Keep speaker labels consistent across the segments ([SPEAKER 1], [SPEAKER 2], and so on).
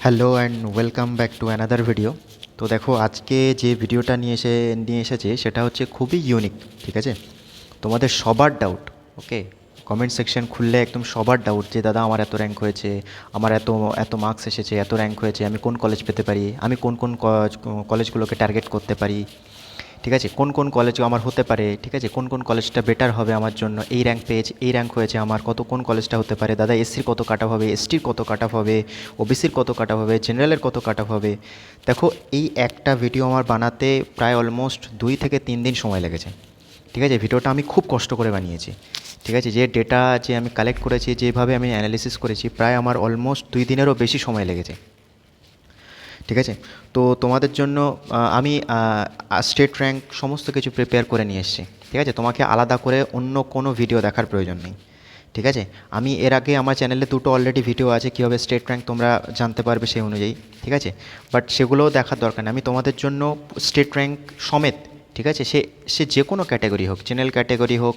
[SPEAKER 1] Hello and welcome back to another video. তো দেখো আজকে যে ভিডিওটা নিয়ে এসেছে সেটা হচ্ছে খুবই ইউনিক। ঠিক আছে, তোমাদের সবার ডাউট। ওকে, কমেন্ট সেকশন খুললে একদম সবার ডাউট যে দাদা আমার এত র্যাঙ্ক হয়েছে, আমার এত এত মার্কস এসেছে, এত র্যাঙ্ক হয়েছে, আমি কোন কলেজ পেতে পারি, আমি কোন কোন কলেজগুলোকে টার্গেট করতে পারি। ঠিক আছে, কোন কোন কলেজ আমার হতে পারে, ঠিক আছে, কোন কোন কলেজটা বেটার হবে আমার জন্য, এই র্যাঙ্ক পেয়েছে, এই র্যাঙ্ক হয়েছে আমার, কোন কলেজটা হতে পারে দাদা, এসসির কত কাট অফ হবে, এসটির কত কাট অফ হবে, ওবিসির কত কাট অফ হবে, জেনারেলের কত কাট অফ হবে। দেখো এই একটা ভিডিও আমার বানাতে প্রায় অলমোস্ট 2 থেকে 3 দিন সময় লেগেছে। ঠিক আছে, ভিডিওটা আমি খুব কষ্ট করে বানিয়েছি। ঠিক আছে, যে ডেটা যে আমি কালেক্ট করেছি, যেভাবে আমি অ্যানালিসিস করেছি, প্রায় আমার অলমোস্ট 2 দিনেরও বেশি সময় লেগেছে। ঠিক আছে, তো তোমাদের জন্য আমি স্টেট র্যাঙ্ক সমস্ত কিছু প্রিপেয়ার করে নিয়ে এসেছি। ঠিক আছে, তোমাকে আলাদা করে অন্য কোনো ভিডিও দেখার প্রয়োজন নেই। ঠিক আছে, আমি এর আগে আমার চ্যানেলে 2টো অলরেডি ভিডিও আছে কীভাবে স্টেট র্যাঙ্ক তোমরা জানতে পারবে সেই অনুযায়ী। ঠিক আছে, বাট সেগুলোও দেখার দরকার নেই, আমি তোমাদের জন্য স্টেট র্যাঙ্ক সমেত, ঠিক আছে, সে সে যে কোনো ক্যাটাগরি হোক, জেনারেল ক্যাটাগরি হোক,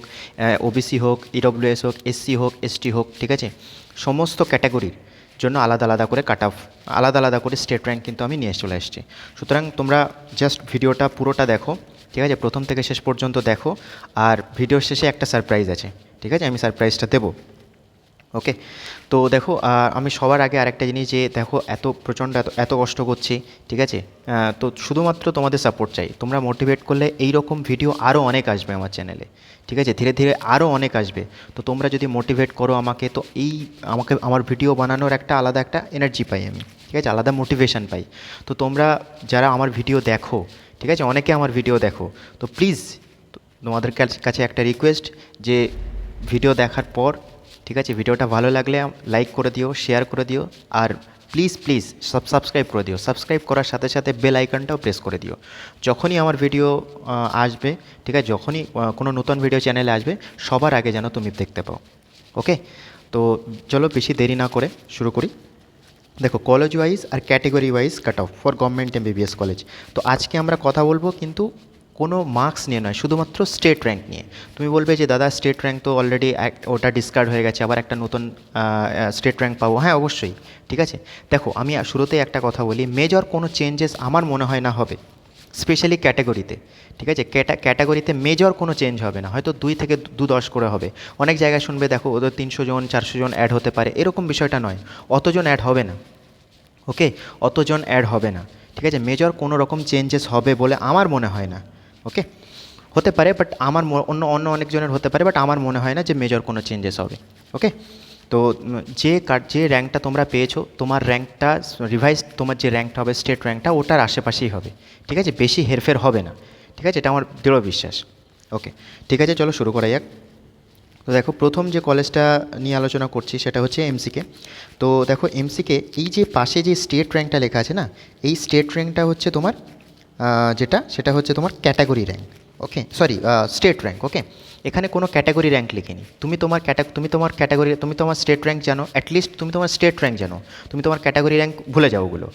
[SPEAKER 1] ওবিসি হোক, ইডব্লিউএস হোক, এসসি হোক, এসটি হোক, ঠিক আছে, সমস্ত ক্যাটাগরির জন্য আলাদা আলাদা করে কাট অফ, আলাদা আলাদা করে স্টেট র্যাঙ্ক কিন্তু আমি নিয়ে চলে এসেছি। সুতরাং তোমরা জাস্ট ভিডিওটা পুরোটা দেখো। ঠিক আছে, প্রথম থেকে শেষ পর্যন্ত দেখো, আর ভিডিওর শেষে একটা সারপ্রাইজ আছে। ঠিক আছে, আমি সারপ্রাইজটা দেবো। ওকে, তো দেখো আমি সবার আগে আরেকটা জিনিস, যে দেখো এত প্রচণ্ড এত এত কষ্ট করছি। ঠিক আছে, তো শুধুমাত্র তোমাদের সাপোর্ট চাই, তোমরা মোটিভেট করলে এই রকম ভিডিও আরও অনেক আসবে আমার চ্যানেলে। ঠিক আছে, ধীরে ধীরে আরও অনেক আসবে। তো তোমরা যদি মোটিভেট করো আমাকে, তো আমাকে আমার ভিডিও বানানোর একটা আলাদা একটা এনার্জি পাই আমি। ঠিক আছে, আলাদা মোটিভেশন পাই। তো তোমরা যারা আমার ভিডিও দেখো, ঠিক আছে, অনেকে আমার ভিডিও দেখো, তো প্লিজ তোমাদের কাছে একটা রিকোয়েস্ট, যে ভিডিও দেখার পর, ঠিক আছে, ভিডিওটা ভালো লাগলে লাইক করে দিও, শেয়ার করে দিও, আর প্লিজ প্লিজ সাবস্ক্রাইব করে দিও। সাবস্ক্রাইব করার সাথে সাথে বেল আইকনটাও প্রেস করে দিও। যখনই আমার ভিডিও আসবে, ঠিক আছে, যখনই কোনো নতুন ভিডিও চ্যানেলে আসবে, সবার আগে যেন তুমি দেখতে পাও। ওকে, তো চলো বেশি দেরি না করে শুরু করি। দেখো, কলেজ ওয়াইজ আর category wise cut off for government MBBS college. তো আজকে আমরা কথা বলবো কিন্তু কোনো মার্কস নিয়ে নয়, শুধুমাত্র স্টেট র্যাঙ্ক নিয়ে। তুমি বলবে যে দাদা স্টেট র্যাঙ্ক তো অলরেডি ওটা ডিসকার্ড হয়ে গেছে, আবার একটা নতুন স্টেট র্যাঙ্ক পাবো। হ্যাঁ, অবশ্যই। ঠিক আছে, দেখো আমি শুরুতেই একটা কথা বলি, মেজর কোনো চেঞ্জেস আমার মনে হয় না হবে, স্পেশালি ক্যাটাগরিতে। ঠিক আছে, ক্যাটাগরিতে মেজর কোনো চেঞ্জ হবে না, হয়তো 2 থেকে 10 করে হবে। অনেক জায়গায় শুনবে দেখো ওদের 300 জন 400 জন অ্যাড হতে পারে, এরকম বিষয়টা নয়, অতজন অ্যাড হবে না। ওকে, অতজন অ্যাড হবে না। ঠিক আছে, মেজর কোনো রকম চেঞ্জেস হবে বলে আমার মনে হয় না। ওকে, হতে পারে, বাট আমার অন্য অন্য অনেকজনের হতে পারে, বাট আমার মনে হয় না যে মেজর কোনো চেঞ্জেস হবে। ওকে, তো যে র্যাঙ্কটা তোমরা পেয়েছো, তোমার র্যাঙ্কটা রিভাইজ, তোমার যে র্যাঙ্কটা হবে স্টেট র্যাঙ্কটা, ওটার আশেপাশেই হবে। ঠিক আছে, বেশি হেরফের হবে না। ঠিক আছে, এটা আমার দৃঢ় বিশ্বাস। ওকে, ঠিক আছে, চলো শুরু করা যাক। তো দেখো, প্রথম যে কলেজটা নিয়ে আলোচনা করছি সেটা হচ্ছে এমসিকে। তো দেখো এমসিকে, এই যে পাশে যে স্টেট র্যাঙ্কটা লেখা আছে না, এই স্টেট র্যাঙ্কটা হচ্ছে তোমার সেটা হচ্ছে তোমার ক্যাটাগরি র্যাঙ্ক। ওকে, সরি, স্টেট র্যাঙ্ক। ওকে, এখানে কোনো ক্যাটাগরি র্যাঙ্ক লিখিনি। তুমি তোমার স্টেট র্যাঙ্ক জানো, অ্যাটলিস্ট তুমি তোমার স্টেট র্যাঙ্ক জানো, তুমি তোমার ক্যাটাগরি র্যাঙ্ক ভুলে যাও ওগুলো।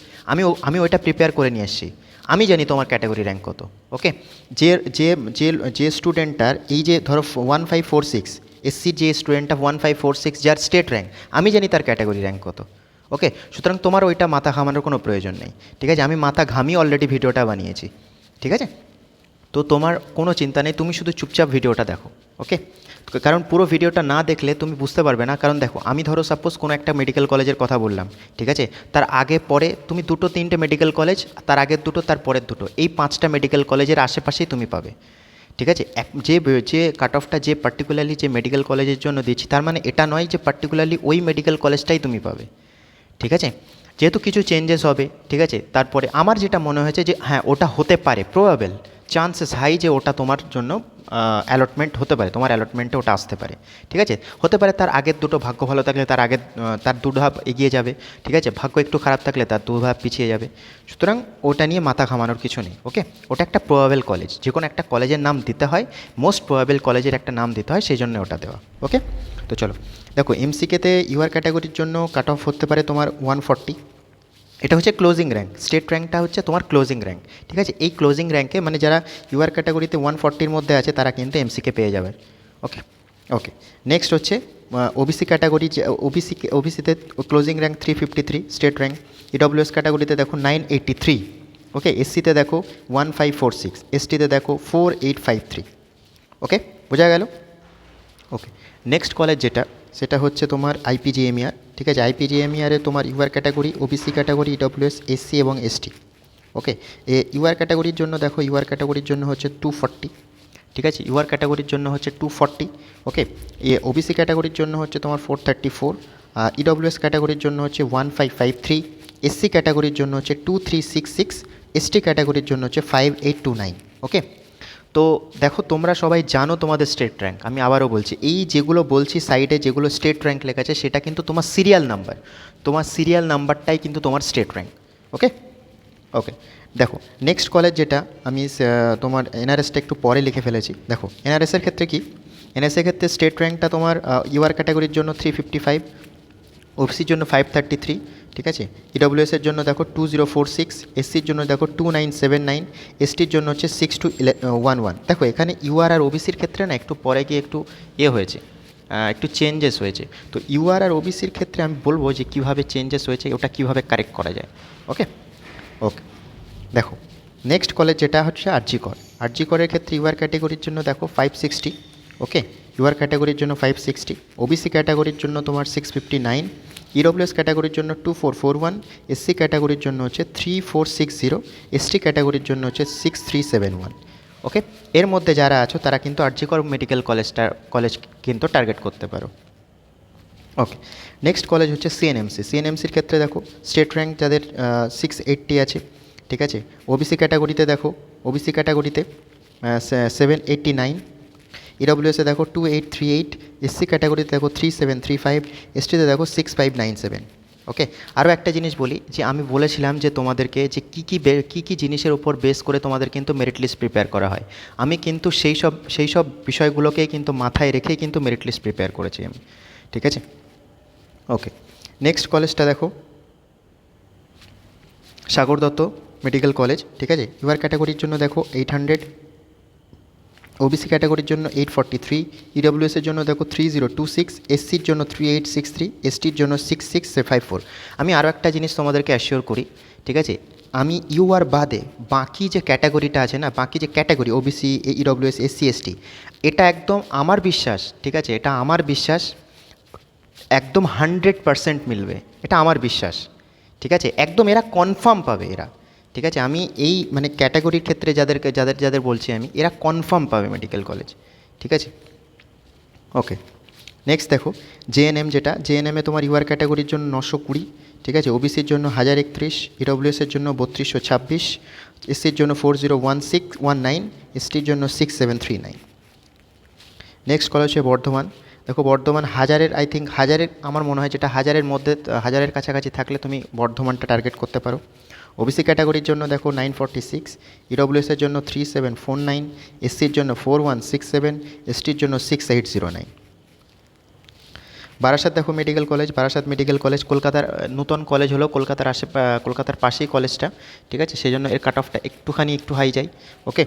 [SPEAKER 1] আমি ওইটা প্রিপেয়ার করে নিয়ে এসেছি, আমি জানি তোমার ক্যাটাগরি র্যাঙ্ক কত। ওকে, যে যে যে যে স্টুডেন্টটার এই যে ধরো 1546, এসসির যে স্টুডেন্টটা 1546 যার স্টেট র্যাঙ্ক, আমি জানি তার ক্যাটাগরি র্যাঙ্ক কত। ওকে, সুতরাং তোমার ওইটা মাথা ঘামানোর কোনো প্রয়োজন নেই। ঠিক আছে, আমি মাথা ঘামিয়ে অলরেডি ভিডিওটা বানিয়েছি। ঠিক আছে, তো তোমার কোনো চিন্তা নেই, তুমি শুধু চুপচাপ ভিডিওটা দেখো। ওকে, কারণ পুরো ভিডিওটা না দেখলে তুমি বুঝতে পারবে না। কারণ দেখো, আমি ধরো সাপোজ কোনো একটা মেডিকেল কলেজের কথা বললাম, ঠিক আছে, তার আগে পরে তুমি 2-3টে মেডিকেল কলেজ, তার আগের 2টো, তার পরের 2টো, এই 5টা মেডিকেল কলেজের আশেপাশেই তুমি পাবে। ঠিক আছে, যে কাট অফটা যে পার্টিকুলারলি যে মেডিকেল কলেজের জন্য দিচ্ছি, তার মানে এটা নয় যে পার্টিকুলারলি ওই মেডিকেল কলেজটাই তুমি পাবে। ঠিক আছে, যেহেতু কিছু চেঞ্জেস হবে। ঠিক আছে, তারপরে আমার যেটা মনে হয়েছে যে হ্যাঁ, ওটা হতে পারে, প্রবাবেল চান্সেস হাই যে ওটা তোমার জন্য অ্যালটমেন্ট হতে পারে, তোমার অ্যালটমেন্টে ওটা আসতে পারে। ঠিক আছে, হতে পারে তার আগের 2টো ভাগ্য ভালো থাকলে তার 2 ধাপ এগিয়ে যাবে। ঠিক আছে, ভাগ্য একটু খারাপ থাকলে তার 2 ধাপ পিছিয়ে যাবে। সুতরাং ওটা নিয়ে মাথা ঘামানোর কিছু নেই। ওকে, ওটা একটা প্রবাবেল কলেজ, যে কোনো একটা কলেজের নাম দিতে হয়, মোস্ট প্রবাবেল কলেজের একটা নাম দিতে হয়, সেই জন্য ওটা দেওয়া। ওকে, তো চলো দেখো, এমসিকেতে ইউআর ক্যাটাগরির জন্য কাট অফ হতে পারে তোমার 140। এটা হচ্ছে ক্লোজিং র্যাঙ্ক, স্টেট র্যাঙ্কটা হচ্ছে তোমার ক্লোজিং র্যাঙ্ক। ঠিক আছে, এই ক্লোজিং র্যাঙ্কে মানে যারা ইউআর ক্যাটাগরিতে 140-র মধ্যে আছে, তারা কিন্তু এমসিকে পেয়ে যাবে। ওকে, ওকে, নেক্সট হচ্ছে ওবিসি ক্যাটাগরি, যে ওবিসিতে closing rank 353 state rank. EWS ক্যাটাগরিতে দেখো 983। ওকে, এসসিতে দেখো 1546, এসটিতে দেখো 4853। ওকে, বোঝা গেল? ওকে, নেক্সট কলেজ যেটা, সেটা হচ্ছে তোমার আইপিজিএমইআর। ঠিক আছে, আইপিজিএমইআরে তোমার UR category, OBC category, EWS, SC এবং এসটি। ওকে, ইউআর ক্যাটাগরির জন্য দেখো, ইউআর ক্যাটাগরির জন্য হচ্ছে 240। ঠিক আছে, ইউআর ক্যাটাগরির জন্য হচ্ছে 240। ওকে, ওবিসি ক্যাটাগরির জন্য হচ্ছে তোমার 434, ইডব্লিউএস ক্যাটাগরির জন্য হচ্ছে 1553, এসসি ক্যাটাগরির জন্য হচ্ছে 2366, এসটি ক্যাটাগরির জন্য হচ্ছে 5829। ওকে, তো দেখো তোমরা সবাই জানো তোমাদের স্টেট র্যাঙ্ক। আমি আবারও বলছি, এই যেগুলো বলছি সাইডে যেগুলো স্টেট র্যাঙ্ক লেখা আছে সেটা কিন্তু তোমার সিরিয়াল নাম্বার, তোমার সিরিয়াল নাম্বারটাই কিন্তু তোমার স্টেট র্যাঙ্ক। ওকে ওকে, দেখো নেক্সট কলেজ যেটা, আমি তোমার এনআরএসটা একটু পরে লিখে ফেলেছি। দেখো এনআরএসের ক্ষেত্রে কি, এনআরএসের ক্ষেত্রে স্টেট র্যাঙ্কটা তোমার ইউআর ক্যাটাগরির জন্য 355, ওবিসির জন্য 533। ঠিক আছে, ইডব্লিউএসের জন্য দেখো 2046, এসসির জন্য দেখো 2979, এসটির জন্য হচ্ছে 6211। দেখো এখানে ইউআর আর ওবিসির ক্ষেত্রে না একটু পরে গিয়ে একটু হয়েছে, একটু চেঞ্জেস হয়েছে। তো ইউআর আর ওবিসির ক্ষেত্রে আমি বলবো যে কীভাবে চেঞ্জেস হয়েছে, ওটা কীভাবে কারেক্ট করা যায়। ওকে ওকে, দেখো নেক্সট কলেজ যেটা হচ্ছে আরজি কর। আরজি করের ক্ষেত্রে ইউআর ক্যাটাগরির জন্য দেখো 560। ওকে, ইউআর ক্যাটাগরির জন্য 560, ওবিসি ক্যাটাগরির জন্য তোমার 659, ইডব্লিউএস ক্যাটাগরির জন্য 2441, এসসি ক্যাটাগরির জন্য হচ্ছে 3460, এসটি ক্যাটাগরির জন্য হচ্ছে 6371। ওকে, এর মধ্যে যারা আছো তারা কিন্তু আরজি কর মেডিকেল কলেজ কিন্তু টার্গেট করতে পারো। ওকে, নেক্সট কলেজ হচ্ছে সিএনএমসি। সিএনএমসির ক্ষেত্রে দেখো স্টেট র্যাঙ্ক যাদের 680 আছে। ঠিক আছে, ওবিসি ক্যাটাগরিতে দেখো, ওবিসি ক্যাটাগরিতে 789, ইডব্লিউএসে দেখো 2838, এসসি ক্যাটাগরিতে দেখো 3735, এসটিতে দেখো 6597। ওকে, আরও একটা জিনিস বলি, যে আমি বলেছিলাম যে তোমাদেরকে যে কী কী জিনিসের উপর বেস করে তোমাদের কিন্তু মেরিট লিস্ট প্রিপেয়ার করা হয়। আমি কিন্তু সেই সব বিষয়গুলোকেই কিন্তু মাথায় রেখেই কিন্তু মেরিট লিস্ট প্রিপেয়ার করেছি আমি। ঠিক আছে, ওকে, নেক্সট কলেজটা দেখো সাগর দত্ত মেডিকেল কলেজ। ঠিক আছে, ইউআর ক্যাটাগরির জন্য দেখো 800, ওবিসি ক্যাটাগরির জন্য 843, ইডব্লিউএসের জন্য দেখো 3026, এসসির জন্য 3863, এসটির জন্য 6654। আমি আরও একটা জিনিস তোমাদেরকে অ্যাসিওর করি। ঠিক আছে, আমি ইউআর বাদে বাকি যে ক্যাটাগরিটা আছে না, বাকি যে category OBC, EWS, SC, ST, এটা একদম আমার বিশ্বাস। ঠিক আছে, এটা আমার বিশ্বাস, একদম 100% মিলবে, এটা আমার বিশ্বাস। ঠিক আছে, একদম এরা কনফার্ম পাবে এরা। ঠিক আছে, আমি এই মানে ক্যাটাগরির ক্ষেত্রে যাদের বলছি আমি, এরা কনফার্ম পাবে মেডিকেল কলেজ। ঠিক আছে, ওকে, নেক্সট দেখো জেএনএম, যেটা জেএনএমে তোমার ইউআর ক্যাটাগরির জন্য 920। ঠিক আছে, ওবিসির জন্য 1031, ইডব্লিউএসের জন্য 3226, এসসির জন্য 401619, এসটির জন্য 6739। নেক্সট কলেজ হচ্ছে বর্ধমান। দেখো বর্ধমান হাজারের, আই থিঙ্ক হাজারের, আমার মনে হয় যেটা হাজারের মধ্যে, হাজারের কাছাকাছি থাকলে তুমি বর্ধমানটা টার্গেট করতে পারো। ওবিসি ক্যাটাগরির জন্য দেখো 946, ইডব্লিউএসের জন্য 3749, এসসির জন্য 4167, এসটির জন্য 6809। বারাসাত দেখো medical college, Barasat medical college কলকাতার নতুন কলেজ হলো, কলকাতার পাশেই কলেজটা। ঠিক আছে, সেই জন্য এর কাট অফটা একটু হাই যায়। ওকে,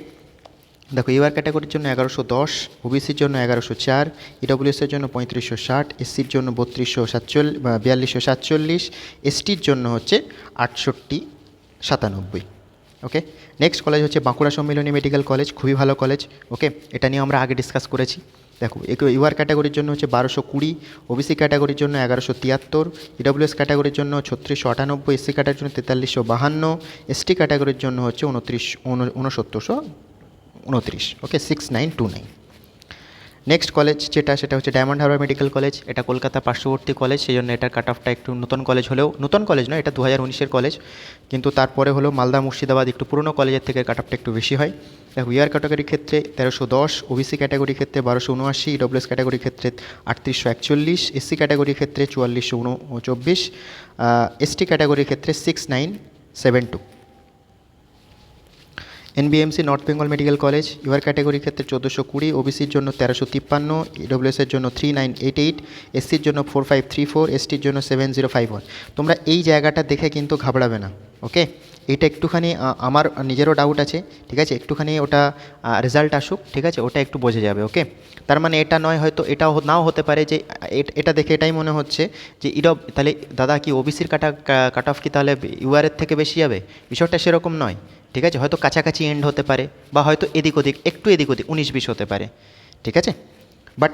[SPEAKER 1] দেখো ইউআর ক্যাটাগরির জন্য 1110, ওবিসির জন্য 1104, ইডব্লিউএসের জন্য 3560, এসসির জন্য 4247, এসটির জন্য হচ্ছে 6897। ওকে, নেক্সট কলেজ হচ্ছে বাঁকুড়া সম্মিলনী মেডিকেল কলেজ, খুবই ভালো কলেজ। ওকে, এটা নিয়ে আমরা আগে ডিসকাস করেছি। দেখো ইউআর ক্যাটাগরির জন্য হচ্ছে 1220, ওবিসি ক্যাটাগরির জন্য 1173, ইডব্লিউএস ক্যাটাগরির জন্য 3698, এসসি ক্যাটাগরির জন্য 4352, এসটি ক্যাটাগরির জন্য হচ্ছে 6929। ওকে, 6929। নেক্সট কলেজ যেটা, সেটা হচ্ছে ডায়মন্ড হারবার মেডিকেল কলেজ। এটা কলকাতা পার্শ্ববর্তী কলেজ, সেই জন্য এটার কাট অফটা একটু নতুন কলেজ হলেও, নতুন কলেজ নয়, এটা 2019-এর কলেজ, কিন্তু তারপরে হলো মালদা মুর্শিদাবাদ একটু পুরনো কলেজের থেকে কাট অফটা একটু বেশি হয়। দেখো ইউআর ক্যাটাগরির ক্ষেত্রে 1310, ওবিসি ক্যাটাগরির ক্ষেত্রে 1279, ইডব্লিউএস ক্যাটাগরির ক্ষেত্রে 3841, এসসি ক্যাটাগরির ক্ষেত্রে 4424, এসটি ক্যাটাগরির ক্ষেত্রে 6972। NBMC North Bengal medical college, UR ক্যাটাগরির ক্ষেত্রে 1420, ওবিসির জন্য 1353, ইডব্লিউএসের জন্য 3988, এসসির জন্য 4534, এসটির জন্য 7051। তোমরা এই জায়গাটা দেখে কিন্তু ঘাবড়াবে না। ওকে, এটা একটুখানি আমার নিজেরও ডাউট আছে, ঠিক আছে, একটুখানি ওটা রেজাল্ট আসুক, ঠিক আছে, ওটা একটু বোঝা যাবে। ওকে, তার মানে এটা নয়, হয়তো এটাও নাও হতে পারে যে এটা দেখে এটাই মনে হচ্ছে যে তাহলে দাদা কি ওবিসির কাট অফ কি তাহলে ইউআরের থেকে বেশি যাবে? বিষয়টা সেরকম নয়, ঠিক আছে, হয়তো কাছাকাছি এন্ড হতে পারে, বা হয়তো এদিক ওদিক একটু এদিক ওদিক 19-20 হতে পারে, ঠিক আছে। বাট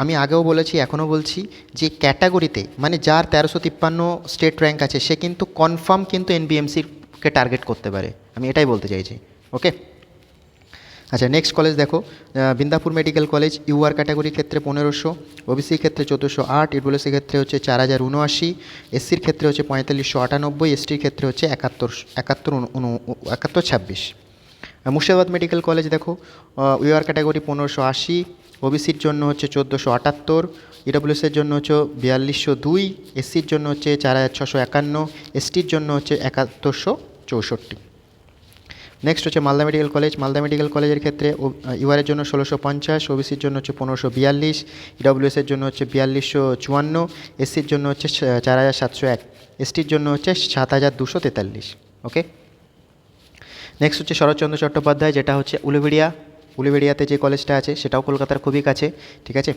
[SPEAKER 1] আমি আগেও বলেছি, এখনও বলছি, যে ক্যাটাগরিতে মানে যার 1353 স্টেট র্যাঙ্ক আছে সে কিন্তু কনফার্ম কিন্তু এনবিএমসিকে টার্গেট করতে পারে, আমি এটাই বলতে চাইছি। ওকে, আচ্ছা, নেক্সট কলেজ দেখো, বিন্দাপুর মেডিকেল কলেজ। ইউআর ক্যাটাগরির ক্ষেত্রে 1500, ওবিসির ক্ষেত্রে 1408, ইডব্লিউএসের ক্ষেত্রে হচ্ছে 4079, এসসির ক্ষেত্রে হচ্ছে 4598, এসটির ক্ষেত্রে হচ্ছে 7126। মুর্শিদাবাদ মেডিকেল কলেজ দেখো, ইউআর ক্যাটাগরি 1580, ওবিসির জন্য হচ্ছে 1478, ইডব্লিউএসের জন্য হচ্ছে 4202, এসসির জন্য হচ্ছে 4651, এসটির জন্য হচ্ছে 7164। নেক্সট হচ্ছে Malda medical college. Malda medical কলেজের ক্ষেত্রে ইউআরের জন্য 1650, ওবিসির জন্য হচ্ছে 1542, ইডব্লিউএসের জন্য হচ্ছে 4254, এসসির জন্য হচ্ছে 4701, এসটির জন্য হচ্ছে 7243। ওকে, নেক্সট হচ্ছে শরৎচন্দ্র চট্টোপাধ্যায়, যেটা হচ্ছে উলুবেড়িয়াতে যে কলেজটা আছে সেটাও কলকাতার খুবই কাছে, ঠিক আছে।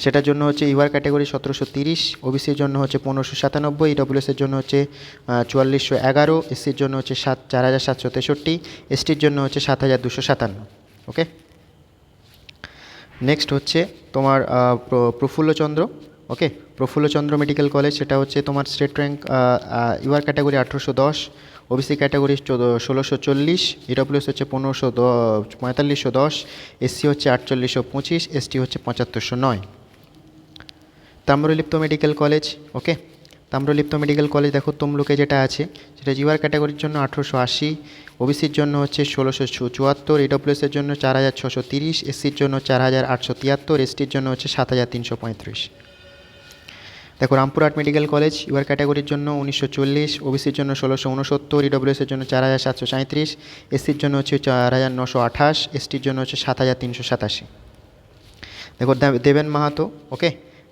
[SPEAKER 1] সেটার জন্য হচ্ছে ইউআর ক্যাটাগরি 1730, ওবিসির জন্য হচ্ছে 1597, ইডব্লিউএসের জন্য হচ্ছে 4411, এসসির জন্য হচ্ছে 4763, এসটির জন্য হচ্ছে 7257। ওকে, নেক্সট হচ্ছে তোমার Prafullachandra. Okay, Prafullachandra medical college, সেটা হচ্ছে তোমার state rank UR category 1810, OBC category 1640, EWS হচ্ছে 4510, এসসি হচ্ছে 4825, এসটি হচ্ছে 7509। Tamralipta medical college. Okay, Tamralipta medical college দেখো তমলুকে যেটা আছে সেটা ইউআর ক্যাটাগরির জন্য 1880, ওবিসির জন্য হচ্ছে 1674, ইডব্লিউএসের জন্য 4630, এসসির জন্য 4873, এসটির জন্য হচ্ছে 7335। দেখো রামপুরহাট মেডিকেল কলেজ, ইউআর ক্যাটাগরির জন্য 1940, ওবিসির জন্য 1669, ইডব্লিউএসের জন্য 4737, এসসির জন্য হচ্ছে 4928, এসটির জন্য হচ্ছে 7387। দেখো দেবেন মাহাতো। ওকে,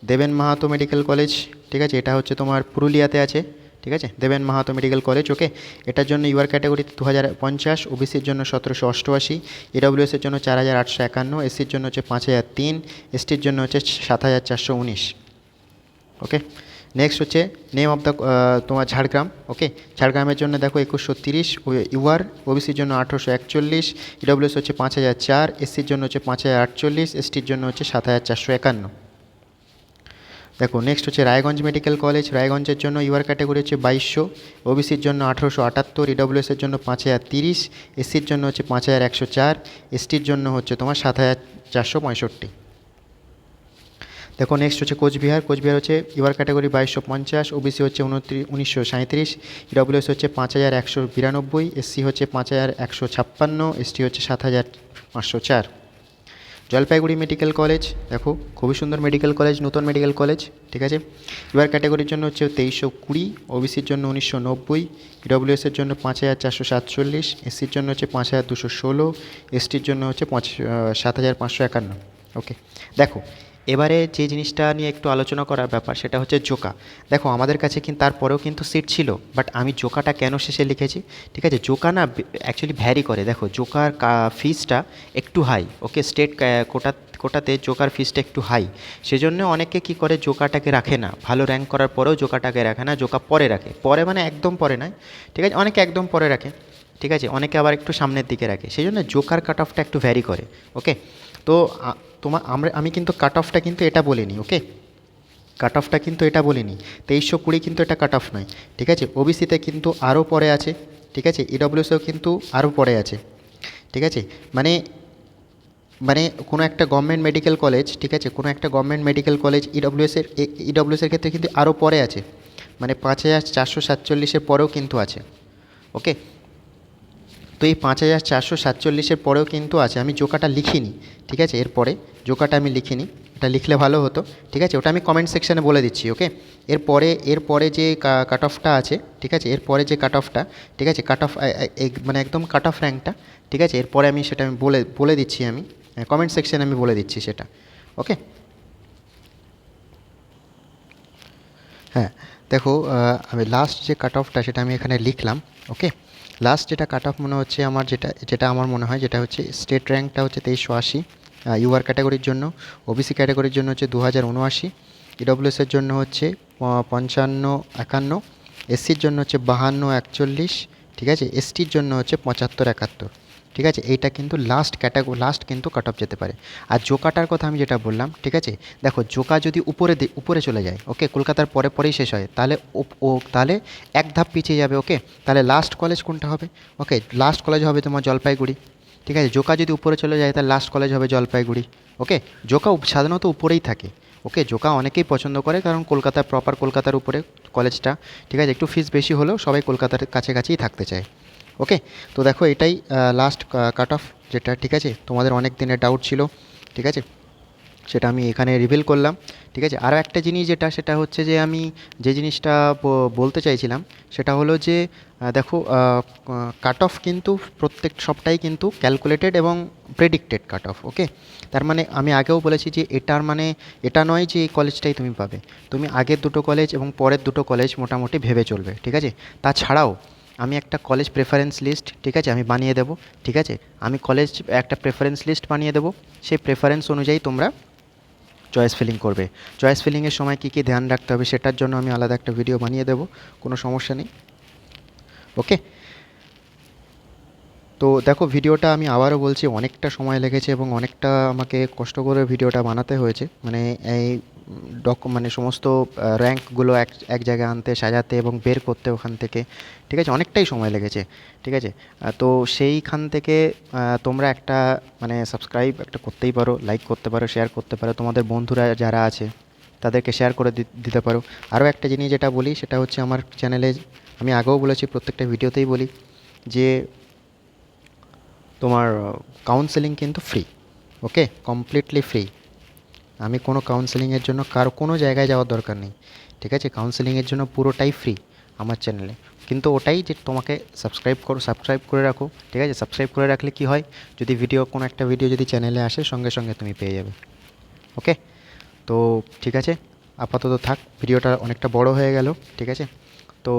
[SPEAKER 1] দেবেন মাহাতো মেডিকেল কলেজ, ঠিক আছে, এটা হচ্ছে তোমার পুরুলিয়াতে আছে, ঠিক আছে, দেবেন মাহাতো মেডিকেল কলেজ। ওকে, এটার জন্য ইউআর ক্যাটাগরিতে 2050, ওবিসির জন্য 1788, ইডব্লিউএসের জন্য 4851, এসসির জন্য হচ্ছে 5003, এসটির জন্য হচ্ছে 7419। ওকে, নেক্সট হচ্ছে নেম অফ দ্য তোমার ঝাড়গ্রাম। ওকে, ঝাড়গ্রামের জন্য দেখো 2130 ইউআর, ওবিসির জন্য 1841, ইডব্লিউএস হচ্ছে 5004, এসসির জন্য হচ্ছে 5048, এসটির জন্য হচ্ছে 7451। দেখো নেক্সট হচ্ছে রায়গঞ্জ মেডিকেল কলেজ। রায়গঞ্জের জন্য ইউআর ক্যাটাগরি হচ্ছে 2200, ওবিসির জন্য 1878, ইডব্লিউএসের জন্য 5030, এসসির জন্য হচ্ছে 5104, এসটির জন্য হচ্ছে তোমার 7465। দেখো নেক্সট হচ্ছে কোচবিহার। কোচবিহার হচ্ছে ইউআর ক্যাটাগরি 2250, ওবিসি হচ্ছে 1937, ইডব্লিউএস হচ্ছে 5192, এসসি হচ্ছে 5156, এসটি হচ্ছে 7504। জলপাইগুড়ি মেডিকেল কলেজ দেখো খুবই সুন্দর মেডিকেল কলেজ, নতুন মেডিকেল কলেজ, ঠিক আছে। ইউআর ক্যাটাগরির জন্য হচ্ছে 2320, ওবিসির জন্য 1990, ইডব্লিউএসের জন্য 5447, এসসির জন্য হচ্ছে 5216, এসটির জন্য হচ্ছে 7551। ওকে, দেখো এবারে যে জিনিসটা নিয়ে একটু আলোচনা করার ব্যাপার সেটা হচ্ছে জোকা। দেখো আমাদের কাছে কিন্তু তারপরেও কিন্তু সিট ছিল, বাট আমি জোকাটা কেন শেষে লিখেছি, ঠিক আছে। জোকা না অ্যাকচুয়ালি ভ্যারি করে, দেখো জোকার ফিসটা একটু হাই। ওকে, স্টেট কোটাতে জোকার ফিসটা একটু হাই, সেজন্য অনেকে কি করে জোকাটাকে রাখে না, ভালো র্যাঙ্ক করার পরেও জোকাটাকে রাখে না, জোকা পরে রাখে, পরে মানে একদম পরে নয়, ঠিক আছে, অনেকে একদম পরে রাখে, ঠিক আছে, অনেকে আবার একটু সামনের দিকে রাখে, সেই জন্য জোকার কাট অফটা একটু ভ্যারি করে। ওকে, তো আমি কিন্তু কাট অফটা কিন্তু এটা বলিনি। ওকে, কাট অফটা কিন্তু এটা বলিনি, 2320 কিন্তু এটা কাট অফ নয়, ঠিক আছে। ওবিসিতে কিন্তু আরও পরে আছে, ঠিক আছে, ইডব্লিউএসেও কিন্তু আরও পরে আছে, ঠিক আছে। মানে মানে কোনো একটা গভর্নমেন্ট মেডিকেল কলেজ, ঠিক আছে, কোনো একটা গভর্নমেন্ট মেডিকেল কলেজ ইডব্লিউএসের ক্ষেত্রে কিন্তু আরও পরে আছে, মানে 5447 পরেও কিন্তু আছে। ওকে, তো এই 5447 পরেও কিন্তু আছে, আমি জোকাটা লিখিনি, ঠিক আছে, এরপরে জোকাটা আমি লিখিনি, এটা লিখলে ভালো হতো, ঠিক আছে, ওটা আমি কমেন্ট সেকশানে বলে দিচ্ছি। ওকে, এরপরে যে কাট অফটা আছে, ঠিক আছে, এরপরে যে কাট অফটা, ঠিক আছে, কাট অফ মানে একদম কাট অফ র্যাঙ্কটা, ঠিক আছে, এরপরে আমি সেটা আমি বলে দিচ্ছি, আমি কমেন্ট সেকশানে আমি বলে দিচ্ছি সেটা। ওকে, হ্যাঁ, দেখো আমি লাস্ট যে কাট অফটা সেটা আমি এখানে লিখলাম। ওকে, লাস্ট যেটা কাট অফ মনে হচ্ছে আমার, যেটা যেটা আমার মনে হয়, যেটা হচ্ছে স্টেট র্যাঙ্কটা হচ্ছে 2380 ইউআর ক্যাটাগরির জন্য। ওবিসি ক্যাটাগরির জন্য হচ্ছে 2079, ইডব্লিউএসের জন্য হচ্ছে 5551, এসসির জন্য হচ্ছে 5241, ঠিক আছে, এসটির জন্য হচ্ছে 7571, ঠিক আছে। এইটা কিন্তু লাস্ট কিন্তু কাট অফ যেতে পারে। আর জোকাটার কথা আমি যেটা বললাম, ঠিক আছে, দেখো জোকা যদি উপরে চলে যায়, ওকে, কলকাতার পরেই শেষ হয়, তাহলে তাহলে এক ধাপ পিছিয়ে যাবে, ওকে। তাহলে লাস্ট কলেজ কোনটা হবে? ওকে, লাস্ট কলেজ হবে তোমার জলপাইগুড়ি, ঠিক আছে। জোকা যদি উপরে চলে যায় তাহলে লাস্ট কলেজ হবে জলপাইগুড়ি, ওকে। জোকা সাধারণত উপরেই থাকে, ওকে। জোকা অনেকেই পছন্দ করে, কারণ কলকাতার উপরে কলেজটা, ঠিক আছে। একটু ফিস বেশি হলেও সবাই কলকাতার কাছাকাছিই থাকতে চায়, ওকে। তো দেখো এটাই লাস্ট কাট অফ যেটা, ঠিক আছে। তোমাদের অনেক দিনের ডাউট ছিল, ঠিক আছে, সেটা আমি এখানে রিভিল করলাম, ঠিক আছে। আরও একটা জিনিস যেটা, সেটা হচ্ছে যে আমি যে জিনিসটা বলতে চাইছিলাম, সেটা হলো যে দেখো কাট অফ কিন্তু প্রত্যেক সবটাই কিন্তু ক্যালকুলেটেড এবং প্রেডিক্টেড কাট অফ, ওকে। তার মানে আমি আগেও বলেছি যে এটার মানে এটা নয় যে এই কলেজটাই তুমি পাবে। তুমি আগের দুটো কলেজ এবং পরের দুটো কলেজ মোটামুটি ভেবে চলবে, ঠিক আছে। তাছাড়াও আমি একটা কলেজ প্রেফারেন্স লিস্ট, ঠিক আছে, আমি বানিয়ে দেবো, ঠিক আছে। আমি কলেজ একটা প্রেফারেন্স লিস্ট বানিয়ে দেবো, সেই প্রেফারেন্স অনুযায়ী তোমরা চয়েস ফিলিং করবে। চয়েস ফিলিংয়ের সময় কী কী ধ্যান রাখতে হবে সেটার জন্য আমি আলাদা একটা ভিডিও বানিয়ে দেবো, কোনো সমস্যা নেই, ওকে। তো দেখো ভিডিওটা আমি আবারও বলছি অনেকটা সময় লেগেছে এবং অনেকটা আমাকে কষ্ট করে ভিডিওটা বানাতে হয়েছে, মানে এই মানে সমস্ত র্যাঙ্কগুলো এক এক জায়গায় আনতে, সাজাতে এবং বের করতে ওখান থেকে, ঠিক আছে, অনেকটাই সময় লেগেছে, ঠিক আছে। তো সেইখান থেকে তোমরা একটা মানে সাবস্ক্রাইব একটা করতেই পারো, লাইক করতে পারো, শেয়ার করতে পারো, তোমাদের বন্ধুরা যারা আছে তাদেরকে শেয়ার করে দিতে পারো। আরও একটা জিনিস যেটা বলি সেটা হচ্ছে আমার চ্যানেলে, আমি আগেও বলেছি, প্রত্যেকটা ভিডিওতেই বলি যে তোমার কাউন্সেলিং কিন্তু ফ্রি, ওকে, কমপ্লিটলি ফ্রি। আমি কোনো কাউন্সেলিংয়ের জন্য কারো কোনো জায়গায় যাওয়ার দরকার নেই, ঠিক আছে। কাউন্সেলিংয়ের জন্য পুরোটাই ফ্রি আমার চ্যানেলে। কিন্তু ওটাই যে তোমাকে সাবস্ক্রাইব করে রাখো, ঠিক আছে। সাবস্ক্রাইব করে রাখলে কি হয়, যদি কোনো একটা ভিডিও যদি চ্যানেলে আসে সঙ্গে সঙ্গে তুমি পেয়ে যাবে, ওকে। তো ঠিক আছে, আপাতত থাক, ভিডিওটা অনেকটা বড় হয়ে গেল, ঠিক আছে। তো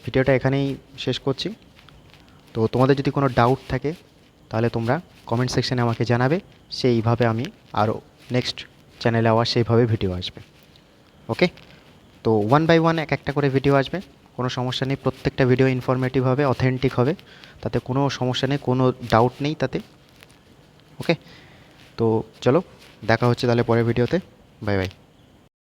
[SPEAKER 1] ভিডিওটা এখানেই শেষ করছি। তো তোমাদের যদি কোনো ডাউট থাকে তাহলে তোমরা কমেন্ট সেকশানে আমাকে জানাবে, সেইভাবে আমি আরও নেক্সট চ্যানেলে আবার সেইভাবে ভিডিও আসবে, ওকে। তো ওয়ান বাই ওয়ান এক একটা করে ভিডিও আসবে, কোনো সমস্যা নেই। প্রত্যেকটা ভিডিও ইনফরমেটিভ হবে, অথেন্টিক হবে, তাতে কোনো সমস্যা নেই, কোনো ডাউট নেই তাতে, ওকে। তো চলো দেখা হচ্ছে তাহলে পরের ভিডিওতে, বাই বাই।